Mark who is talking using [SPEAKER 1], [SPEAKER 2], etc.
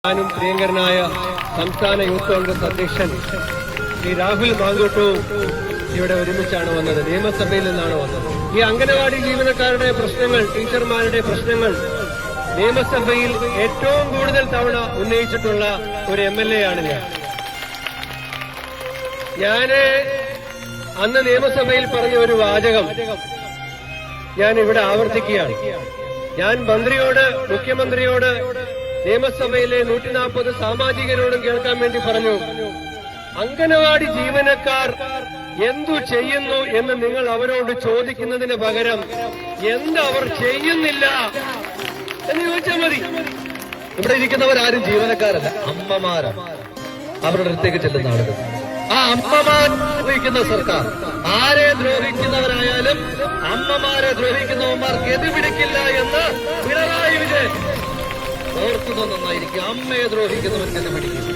[SPEAKER 1] ഞാനും പ്രിയങ്കരനായ സംസ്ഥാന യൂത്ത് കോൺഗ്രസ് അധ്യക്ഷൻ ശ്രീ രാഹുൽ മാങ്കൂട്ടവും ഇവിടെ ഒരുമിച്ചാണ് വന്നത്. നിയമസഭയിൽ നിന്നാണ് വന്നത്. ഈ അംഗനവാടി ജീവനക്കാരുടെ പ്രശ്നങ്ങൾ, ടീച്ചർമാരുടെ പ്രശ്നങ്ങൾ നിയമസഭയിൽ ഏറ്റവും കൂടുതൽ തവണ ഉന്നയിച്ചിട്ടുള്ള ഒരു MLA ആണ് ഞാന് അന്ന് നിയമസഭയിൽ പറഞ്ഞ ഒരു വാചകം ഞാൻ ഇവിടെ ആവർത്തിക്കുകയാണ്. ഞാൻ മന്ത്രിയോട്, മുഖ്യമന്ത്രിയോട്, നിയമസഭയിലെ 140 സാമാജികരോടും കേൾക്കാൻ വേണ്ടി പറഞ്ഞു, അംഗനവാടി ജീവനക്കാർ എന്തു ചെയ്യുന്നു എന്ന് നിങ്ങൾ അവരോട് ചോദിക്കുന്നതിന് പകരം എന്തവർ ചെയ്യുന്നില്ല എന്ന് ചോദിച്ചാൽ മതി.
[SPEAKER 2] ഇവിടെ ഇരിക്കുന്നവരാരും ജീവനക്കാരല്ല, അമ്മമാരാണ്. അവരുടെ അടുത്തേക്ക് ചെല്ലുന്ന ആളുകൾ. ആ അമ്മമാർ ദ്രോഹിക്കുന്ന സർക്കാർ, ആരെ ദ്രോഹിക്കുന്നവരായാലും അമ്മമാരെ ദ്രോഹിക്കുന്നവന്മാർക്ക് എതിപിടിക്കില്ല എന്ന് പിണറായി വിജയൻ ഓർക്കുന്നത് നന്നായിരിക്കും. അമ്മയെ ദ്രോഹിക്കുന്നവർക്ക് എതിപിടിക്കും.